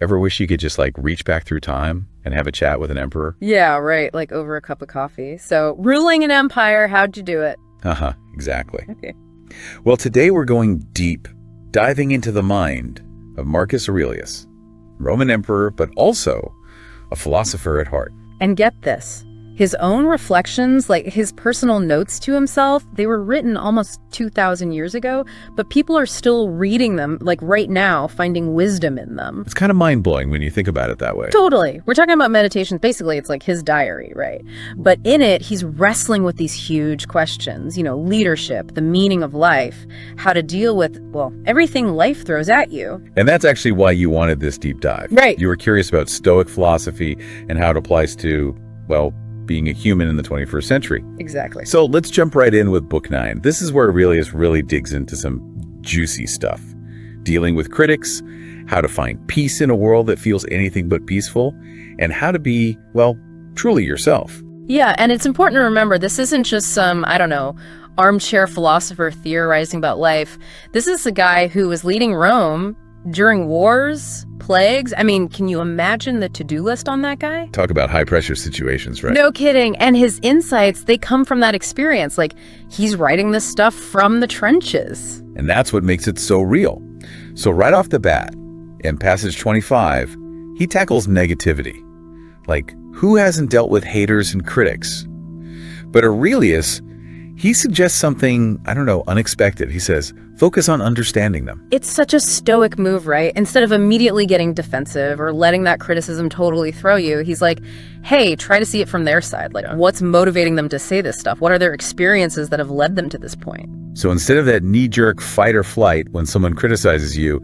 Ever wish you could just like reach back through time and have a chat with an emperor? Yeah, right, like over a cup of coffee. So, ruling an empire, how'd you do it? Uh-huh, exactly. Okay. Well, today we're going deep, diving into the mind of Marcus Aurelius, Roman emperor, but also a philosopher at heart. And get this, his own reflections, like his personal notes to himself, they were written almost 2,000 years ago, but people are still reading them, like right now, finding wisdom in them. It's kind of mind-blowing when you think about it that way. Totally. We're talking about meditations. Basically, it's like his diary, right? But in it, he's wrestling with these huge questions, leadership, the meaning of life, how to deal with, well, everything life throws at you. And that's actually why you wanted this deep dive. Right. You were curious about Stoic philosophy and how it applies to, well, being a human in the 21st century. Exactly. So let's jump right in with Book 9. This is where Aurelius really digs into some juicy stuff. Dealing with critics, how to find peace in a world that feels anything but peaceful, and how to be, well, truly yourself. Yeah, and it's important to remember this isn't just some, armchair philosopher theorizing about life. This is a guy who was leading Rome during wars, plagues. I mean, can you imagine the to-do list on that guy? Talk about high-pressure situations, right? No kidding. And his insights, they come from that experience. Like, he's writing this stuff from the trenches. And that's what makes it so real. So right off the bat, in passage 25, he tackles negativity. Like, who hasn't dealt with haters and critics? But Aurelius, he suggests something, unexpected. He says, focus on understanding them. It's such a stoic move, right? Instead of immediately getting defensive or letting that criticism totally throw you, he's like, hey, try to see it from their side. Like, what's motivating them to say this stuff? What are their experiences that have led them to this point? So instead of that knee-jerk fight or flight when someone criticizes you,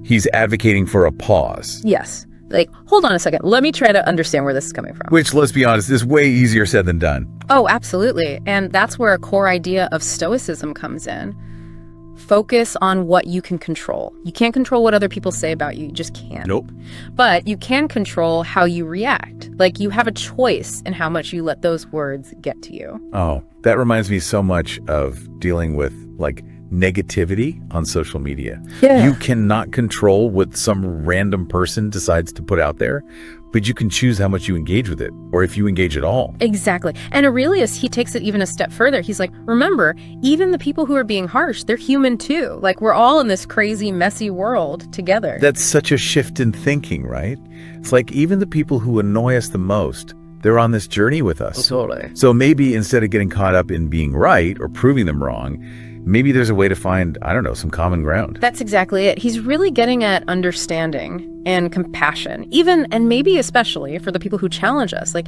he's advocating for a pause. Yes. Like, hold on a second. Let me try to understand where this is coming from. Which, let's be honest, is way easier said than done. Oh, absolutely. And that's where a core idea of Stoicism comes in. Focus on what you can control. You can't control what other people say about you. You just can't. Nope. But you can control how you react. Like, you have a choice in how much you let those words get to you. Oh, that reminds me so much of dealing with, like, negativity on social media. Yeah. You cannot control what some random person decides to put out there, but you can choose how much you engage with it, or if you engage at all. Exactly. And Aurelius, he takes it even a step further. He's like, remember, even the people who are being harsh, they're human too. Like, we're all in this crazy, messy world together. That's such a shift in thinking, right? It's like even the people who annoy us the most, they're on this journey with us. Totally. So maybe instead of getting caught up in being right or proving them wrong, maybe there's a way to find, some common ground. That's exactly it. He's really getting at understanding and compassion, even and maybe especially for the people who challenge us. Like,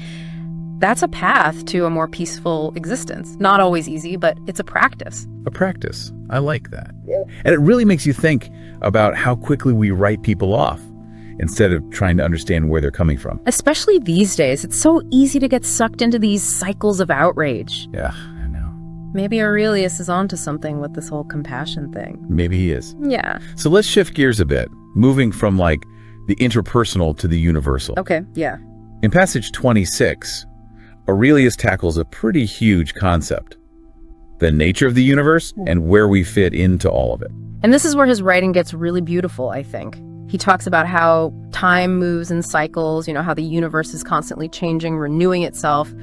that's a path to a more peaceful existence. Not always easy, but it's a practice. A practice. I like that. Yeah. And it really makes you think about how quickly we write people off instead of trying to understand where they're coming from. Especially these days, it's so easy to get sucked into these cycles of outrage. Yeah, I know. Maybe Aurelius is onto something with this whole compassion thing. Maybe he is. Yeah. So let's shift gears a bit, moving from like the interpersonal to the universal. Okay, yeah. In passage 26, Aurelius tackles a pretty huge concept: the nature of the universe and where we fit into all of it. And this is where his writing gets really beautiful, I think. He talks about how time moves in cycles, how the universe is constantly changing, renewing itself.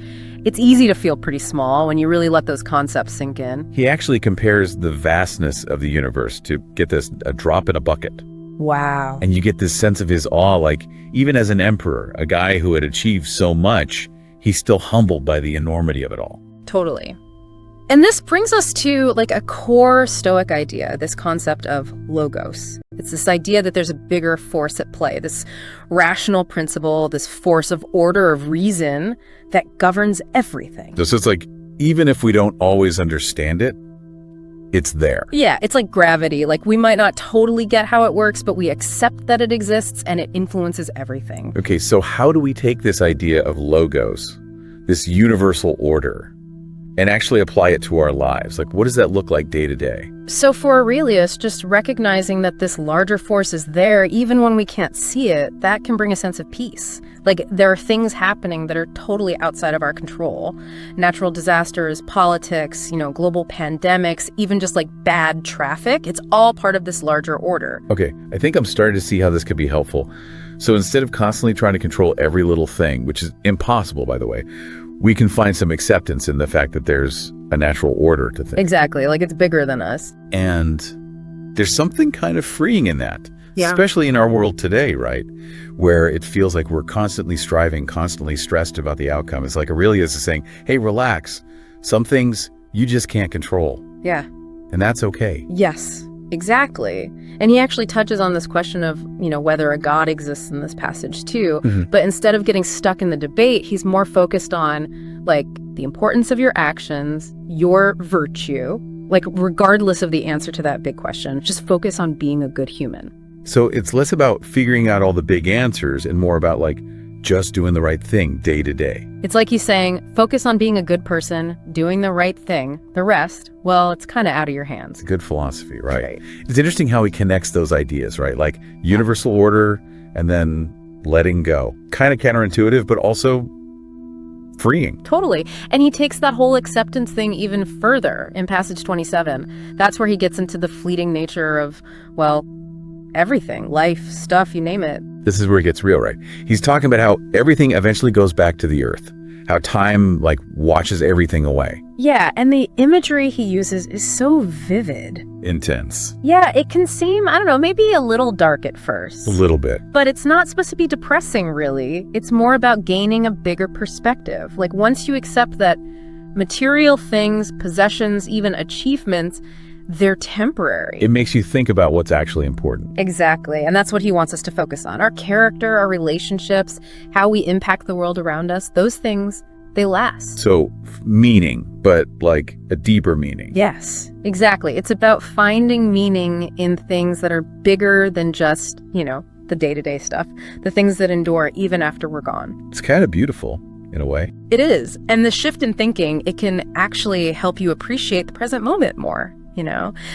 It's easy to feel pretty small when you really let those concepts sink in. He actually compares the vastness of the universe to, get this, a drop in a bucket. Wow. And you get this sense of his awe, like even as an emperor, a guy who had achieved so much, he's still humbled by the enormity of it all. Totally. And this brings us to like a core Stoic idea, this concept of logos. It's this idea that there's a bigger force at play, this rational principle, this force of order, of reason that governs everything. So it's like, even if we don't always understand it, it's there. Yeah, it's like gravity. Like, we might not totally get how it works, but we accept that it exists and it influences everything. Okay, so how do we take this idea of logos, this universal order, and actually apply it to our lives? Like, what does that look like day to day? So for Aurelius, just recognizing that this larger force is there, even when we can't see it, that can bring a sense of peace. Like, there are things happening that are totally outside of our control. Natural disasters, politics, global pandemics, even just like bad traffic. It's all part of this larger order. Okay, I think I'm starting to see how this could be helpful. So instead of constantly trying to control every little thing, which is impossible, by the way, we can find some acceptance in the fact that there's a natural order to things. Exactly. Like it's bigger than us. And there's something kind of freeing in that, Yeah. especially in our world today, right? Where it feels like we're constantly striving, constantly stressed about the outcome. It's like Aurelius is saying, hey, relax. Some things you just can't control. Yeah. And that's okay. Yes, exactly. And he actually touches on this question of, whether a God exists in this passage too. But instead of getting stuck in the debate, he's more focused on like the importance of your actions, your virtue, like regardless of the answer to that big question, just focus on being a good human. So it's less about figuring out all the big answers and more about like just doing the right thing day to day. It's like he's saying, focus on being a good person, doing the right thing. The rest, well, it's kind of out of your hands. Good philosophy, right? It's interesting how he connects those ideas, right? Like universal order and then letting go. Kind of counterintuitive, but also freeing. Totally. And he takes that whole acceptance thing even further in passage 27. That's where he gets into the fleeting nature of, well, everything, life, stuff, you name it. This is where it gets real, right? He's talking about how everything eventually goes back to the earth, how time like washes everything away. Yeah, and the imagery he uses is so vivid. Intense. Yeah, it can seem, I don't know, maybe a little dark at first. A little bit. But it's not supposed to be depressing, really. It's more about gaining a bigger perspective. Like once you accept that material things, possessions, even achievements, they're temporary. It makes you think about what's actually important. Exactly. And that's what he wants us to focus on. Our character, our relationships, how we impact the world around us, those things, they last. So meaning, but like a deeper meaning. Yes, exactly. It's about finding meaning in things that are bigger than just, the day-to-day stuff, the things that endure even after we're gone. It's kind of beautiful in a way. It is. And the shift in thinking, it can actually help you appreciate the present moment more.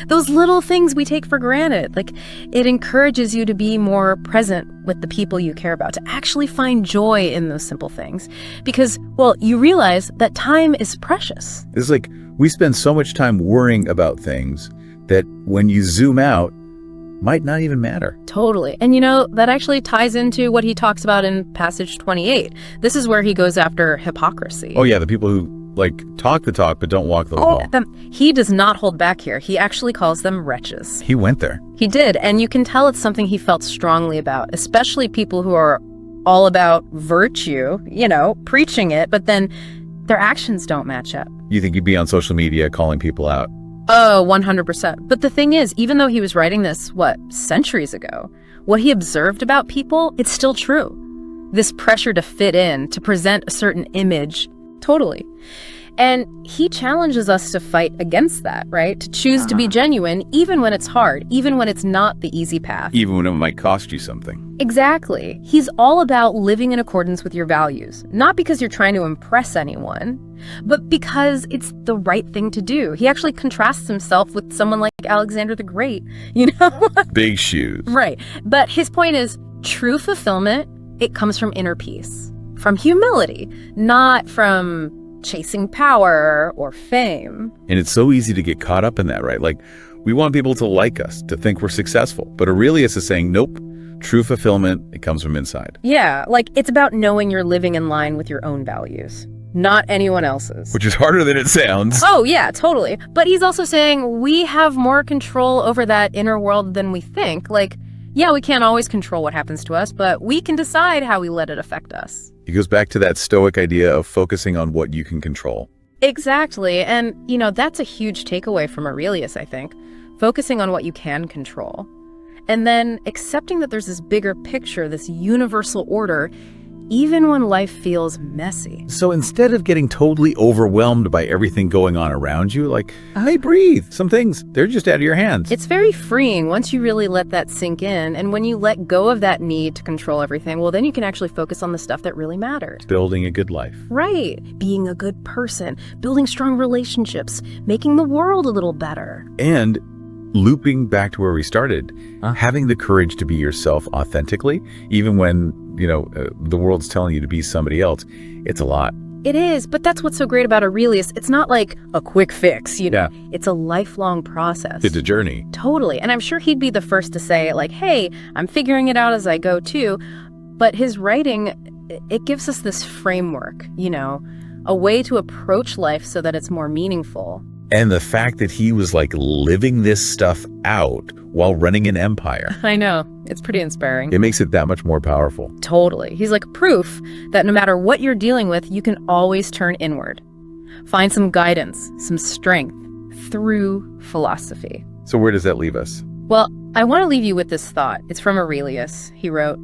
Those little things we take for granted, like it encourages you to be more present with the people you care about, to actually find joy in those simple things because, well, you realize that time is precious. It's like we spend so much time worrying about things that when you zoom out, might not even matter. Totally. And that actually ties into what he talks about in passage 28. This is where he goes after hypocrisy. Oh yeah, the people who talk the talk but don't walk the walk. He does not hold back here. He actually calls them wretches. He went there. He did, and you can tell it's something he felt strongly about, especially people who are all about virtue, preaching it, but then their actions don't match up. You think he'd be on social media calling people out? Oh, 100%. But the thing is, even though he was writing this, centuries ago, what he observed about people, it's still true. This pressure to fit in, to present a certain image. Totally. And he challenges us to fight against that, right? To choose to be genuine, even when it's hard, even when it's not the easy path. Even when it might cost you something. Exactly. He's all about living in accordance with your values, not because you're trying to impress anyone, but because it's the right thing to do. He actually contrasts himself with someone like Alexander the Great, Big shoes. Right. But his point is, true fulfillment, it comes from inner peace, from humility, not from chasing power or fame. And it's so easy to get caught up in that, right? Like, we want people to like us, to think we're successful. But Aurelius is saying, nope, true fulfillment, it comes from inside. Yeah, it's about knowing you're living in line with your own values, not anyone else's. Which is harder than it sounds. Oh, yeah, totally. But he's also saying we have more control over that inner world than we think. Yeah, we can't always control what happens to us, but we can decide how we let it affect us. He goes back to that Stoic idea of focusing on what you can control. Exactly. And, that's a huge takeaway from Aurelius, I think. Focusing on what you can control. And then accepting that there's this bigger picture, this universal order, even when life feels messy. So instead of getting totally overwhelmed by everything going on around you, hey, breathe. Some things, they're just out of your hands. It's very freeing once you really let that sink in. And when you let go of that need to control everything, well, then you can actually focus on the stuff that really matters. Building a good life. Right. Being a good person, building strong relationships, making the world a little better. And looping back to where we started, having the courage to be yourself authentically, even when, the world's telling you to be somebody else, it's a lot. It is, but that's what's so great about Aurelius. It's not like a quick fix, Yeah. It's a lifelong process. It's a journey. Totally. And I'm sure he'd be the first to say, hey, I'm figuring it out as I go too. But his writing, it gives us this framework, a way to approach life so that it's more meaningful. And the fact that he was like living this stuff out while running an empire. I know. It's pretty inspiring. It makes it that much more powerful. Totally. He's like proof that no matter what you're dealing with, you can always turn inward. Find some guidance, some strength through philosophy. So where does that leave us? Well, I want to leave you with this thought. It's from Aurelius. He wrote,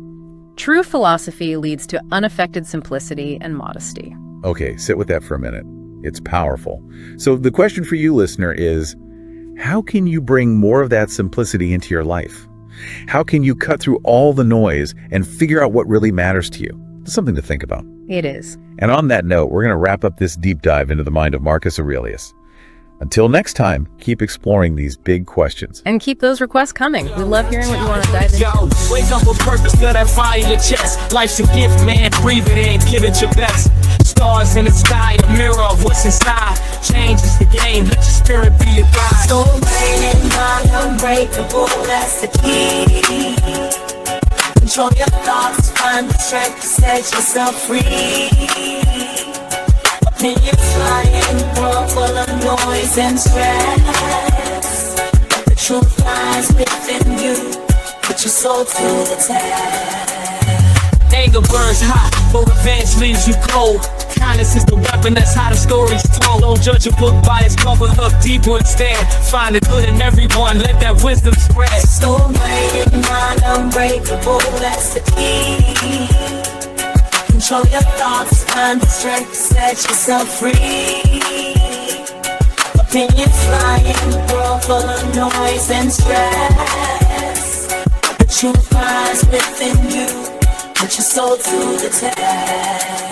"True philosophy leads to unaffected simplicity and modesty." Okay, sit with that for a minute. It's powerful. So the question for you, listener, is how can you bring more of that simplicity into your life? How can you cut through all the noise and figure out what really matters to you? It's something to think about. It is. And on that note, we're going to wrap up this deep dive into the mind of Marcus Aurelius. Until next time, keep exploring these big questions. And keep those requests coming. We love hearing what you want to dive into. Yo, wake up with purpose, feel that fire in your chest. Life's a gift, man. Breathe it in, give it your best. Stars in the sky, a mirror of what's inside. Change is the game, let your spirit be your guide. So raining on unbreakable, that's the key. Control your thoughts, find the strength to set yourself free. Opinions flying, world full of noise and stress. The truth lies within you, put your soul to the test. Anger burns hot, but revenge leaves you cold. Kindness is the weapon, that's how the story's told. Don't judge a book by its cover, look deeper instead. Find the good in everyone, let that wisdom spread. So raining on unbreakable, that's the key. Control your thoughts, find the strength to set yourself free. Opinions flying, world full of noise and stress. The truth lies within you, put your soul to the test.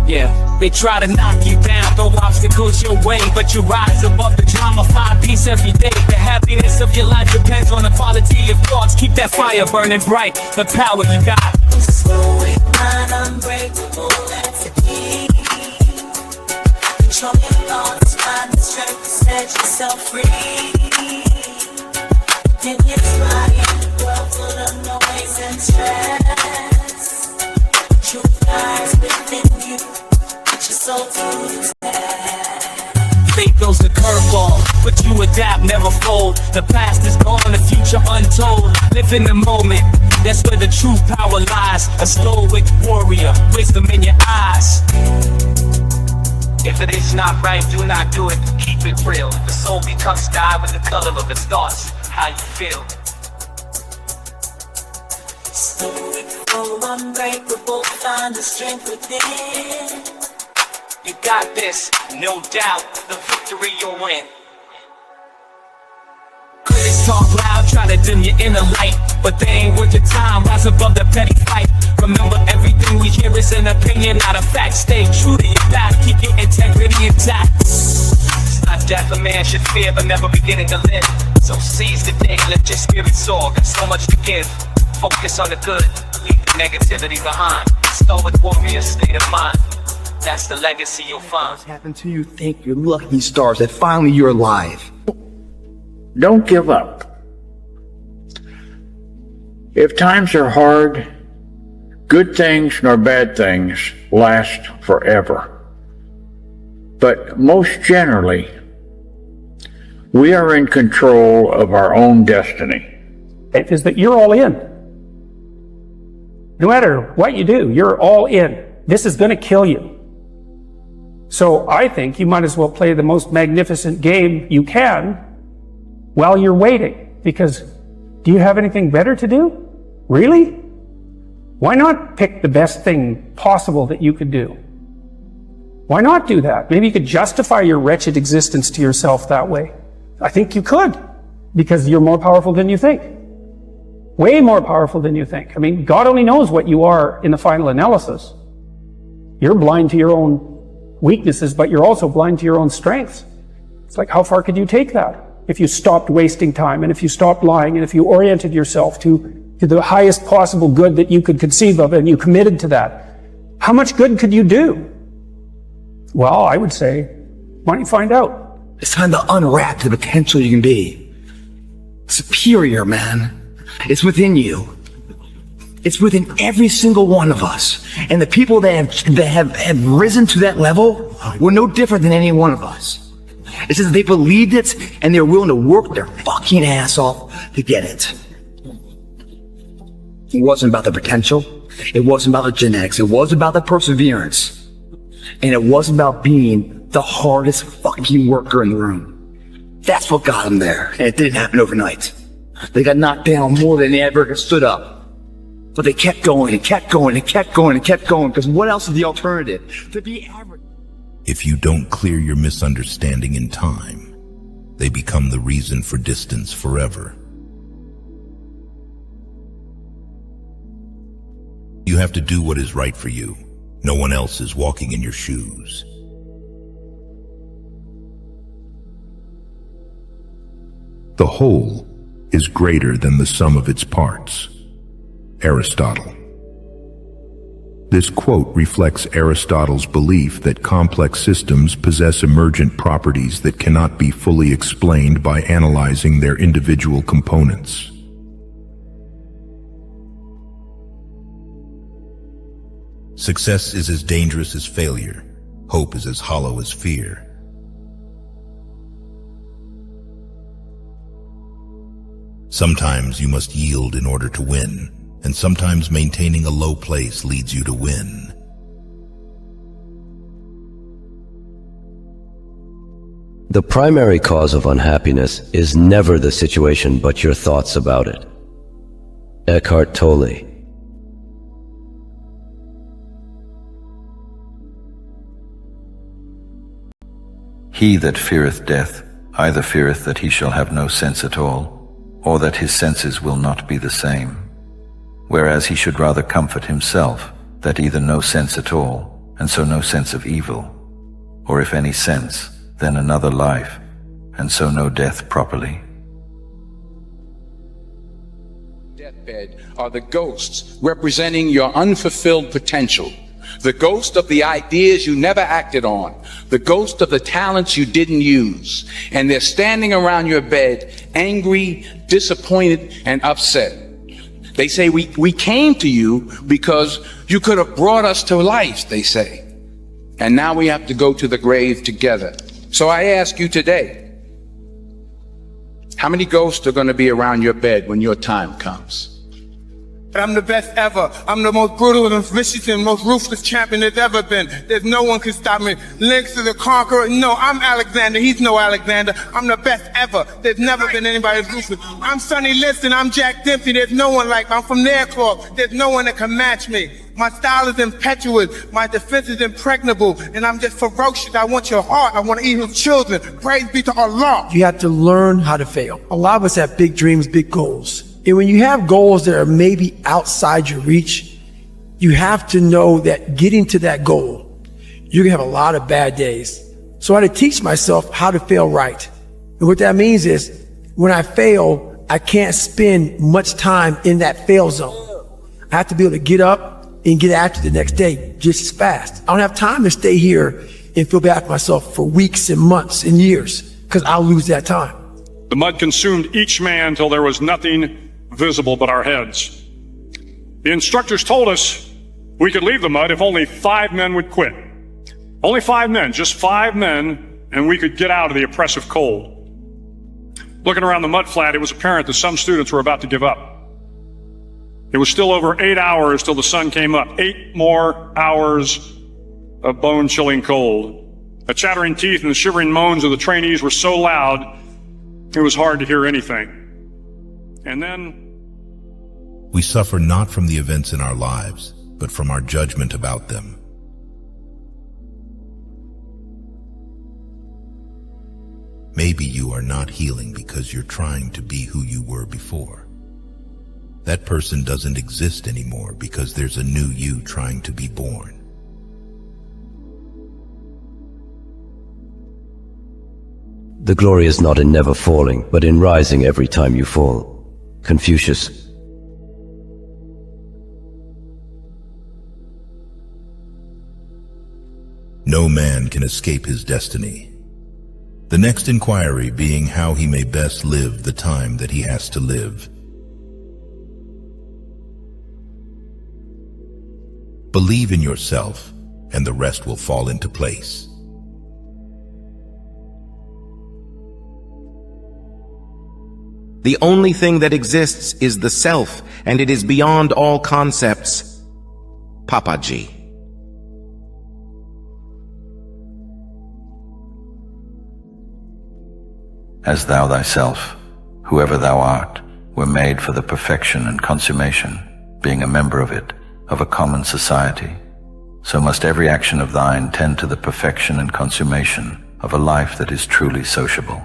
Yeah, they try to knock you down, throw obstacles your way, but you rise above the drama, find peace every day. The happiness of your life depends on the quality of thoughts. Keep that fire burning bright, the power you got. Slowing mind unbreakable, that's the key. Control your thoughts, find the strength to set yourself free. Opinions flying, world full of noise and stress. Truth lies within you, put your soul to the test. Fate throws the curveball, but you adapt, never fold. The past is gone, the future untold. Live in the moment, that's where the true power lies. A stoic warrior, wisdom in your eyes. If it is not right, do not do it, keep it real. The soul becomes sky with the color of its thoughts. How you feel? Stoic, full unbreakable, find the strength within. You got this, no doubt, the victory you'll win. Critics talk loud, try to dim your inner light, but they ain't worth your time, rise above the petty fight. Remember, everything we hear is an opinion, not a fact. Stay true to your path, keep your integrity intact. It's not death a man should fear, but never beginning to live. So seize the day, let your spirit soar, got so much to give. Focus on the good, leave the negativity behind. Stoic warrior state of mind, that's the legacy you'll find. What's happened to you? Thank your lucky stars that finally you're alive. Don't give up. If times are hard, good things nor bad things last forever. But most generally, we are in control of our own destiny. Is that you're all in. No matter what you do, you're all in. This is going to kill you. So I think you might as well play the most magnificent game you can while you're waiting. Because do you have anything better to do? Really? Why not pick the best thing possible that you could do? Why not do that? Maybe you could justify your wretched existence to yourself that way. I think you could, because you're more powerful than you think. Way more powerful than you think. I mean, God only knows what you are in the final analysis. You're blind to your own weaknesses, but you're also blind to your own strengths. It's like, how far could you take that? If you stopped wasting time, and if you stopped lying, and if you oriented yourself to the highest possible good that you could conceive of, and you committed to that, how much good could you do? Well, I would say, why don't you find out? It's time to unwrap the potential you can be. Superior, man. It's within you. It's within every single one of us. And the people that have risen to that level were no different than any one of us. It's just that they believed it and they were willing to work their fucking ass off to get it. It wasn't about the potential. It wasn't about the genetics. It was about the perseverance. And it wasn't about being the hardest fucking worker in the room. That's what got them there. And it didn't happen overnight. They got knocked down more than they ever stood up. But they kept going and kept going and kept going and kept going, because what else is the alternative? To be average. If you don't clear your misunderstanding in time, they become the reason for distance forever. You have to do what is right for you. No one else is walking in your shoes. The whole is greater than the sum of its parts. Aristotle. This quote reflects Aristotle's belief that complex systems possess emergent properties that cannot be fully explained by analyzing their individual components. Success is as dangerous as failure. Hope is as hollow as fear. Sometimes you must yield in order to win, and sometimes maintaining a low place leads you to win. The primary cause of unhappiness is never the situation but your thoughts about it. Eckhart Tolle. He that feareth death either feareth that he shall have no sense at all, or that his senses will not be the same, whereas he should rather comfort himself that either no sense at all, and so no sense of evil, or if any sense, then another life, and so no death properly. Deathbed are the ghosts representing your unfulfilled potential. The ghost of the ideas you never acted on, the ghost of the talents you didn't use, and they're standing around your bed, angry, disappointed, and upset. They say, we came to you because you could have brought us to life, they say. And now we have to go to the grave together. So I ask you today, how many ghosts are going to be around your bed when your time comes? I'm the best ever. I'm the most brutal and vicious and most ruthless champion there's ever been. There's no one can stop me. Lynx is the conqueror. No, I'm Alexander. He's no Alexander. I'm the best ever. There's never been anybody as ruthless. I'm Sonny Liston. I'm Jack Dempsey. There's no one like me. I'm from Nairclaw. There's no one that can match me. My style is impetuous. My defense is impregnable. And I'm just ferocious. I want your heart. I want to eat your children. Praise be to Allah. You have to learn how to fail. A lot of us have big dreams, big goals. And when you have goals that are maybe outside your reach, you have to know that getting to that goal, you're gonna have a lot of bad days. So I had to teach myself how to fail right. And what that means is when I fail, I can't spend much time in that fail zone. I have to be able to get up and get after the next day just as fast. I don't have time to stay here and feel bad for myself for weeks and months and years, because I'll lose that time. The mud consumed each man till there was nothing visible but our heads. The instructors told us we could leave the mud if only 5 men would quit. Only 5 men, just 5 men, and we could get out of the oppressive cold. Looking around the mud flat, it was apparent that some students were about to give up. It was still over 8 hours till the sun came up. 8 more hours of bone-chilling cold. The chattering teeth and the shivering moans of the trainees were so loud, it was hard to hear anything. And then we suffer not from the events in our lives, but from our judgment about them. Maybe you are not healing because you're trying to be who you were before. That person doesn't exist anymore because there's a new you trying to be born. The glory is not in never falling, but in rising every time you fall. Confucius. No man can escape his destiny. The next inquiry being how he may best live the time that he has to live. Believe in yourself, and the rest will fall into place. The only thing that exists is the self, and it is beyond all concepts. Papaji. As thou thyself, whoever thou art, were made for the perfection and consummation, being a member of it, of a common society, so must every action of thine tend to the perfection and consummation of a life that is truly sociable.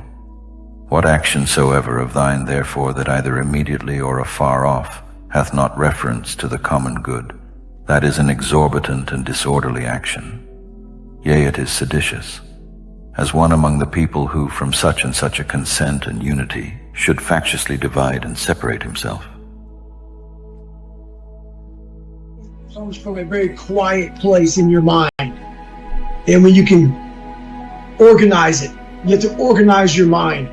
What action soever of thine, therefore, that either immediately or afar off hath not reference to the common good, that is an exorbitant and disorderly action. Yea, it is seditious, as one among the people who from such and such a consent and unity should factiously divide and separate himself. It comes from a very quiet place in your mind. And when you can organize it, you have to organize your mind.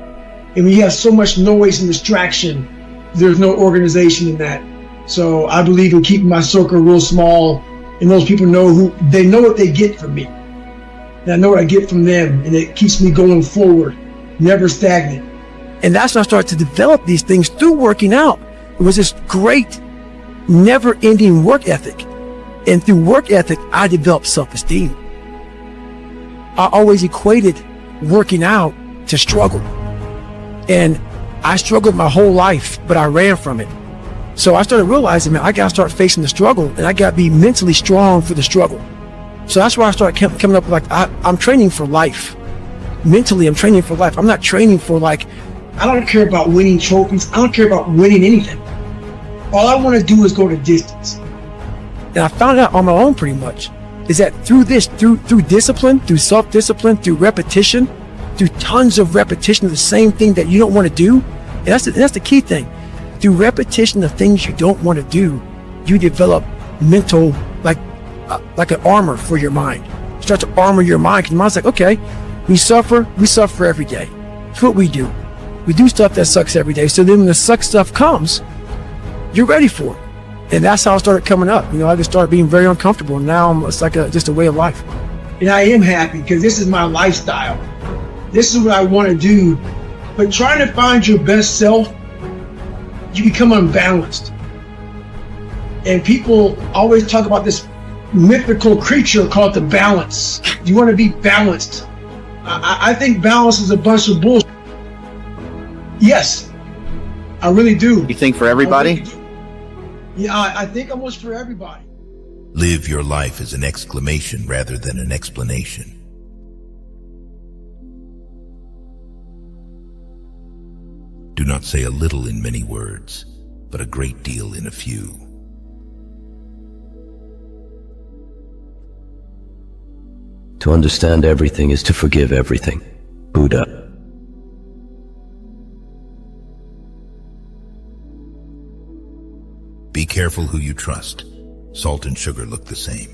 And when you have so much noise and distraction, there's no organization in that. So I believe in keeping my circle real small, and those people know what they get from me. And I know what I get from them, and it keeps me going forward, never stagnant. And that's when I started to develop these things through working out. It was this great, never-ending work ethic. And through work ethic, I developed self-esteem. I always equated working out to struggle. And I struggled my whole life, but I ran from it. So I started realizing, man, I gotta start facing the struggle, and I gotta be mentally strong for the struggle. So that's why I started coming up with, like, I'm training for life. Mentally, I'm training for life. I'm not training for, like, I don't care about winning trophies. I don't care about winning anything. All I want to do is go the distance. And I found out on my own pretty much, is that through discipline, through self-discipline, through repetition, through tons of repetition of the same thing that you don't want to do, and that's the key thing. Through repetition of things you don't want to do, you develop mental, like an armor for your mind. You start to armor your mind, because your mind's like, okay, we suffer every day. That's what we do. We do stuff that sucks every day. So then when the suck stuff comes, you're ready for it. And that's how I started coming up. I just started being very uncomfortable. And now it's like just a way of life. And I am happy because this is my lifestyle. This is what I want to do. But trying to find your best self, you become unbalanced. And people always talk about this mythical creature called the balance. You want to be balanced. I think balance is a bunch of bullshit. Yes, I really do. You think for everybody? Yeah, I think almost for everybody. Live your life as an exclamation rather than an explanation. Do not say a little in many words, but a great deal in a few. To understand everything is to forgive everything. Buddha. Be careful who you trust. Salt and sugar look the same.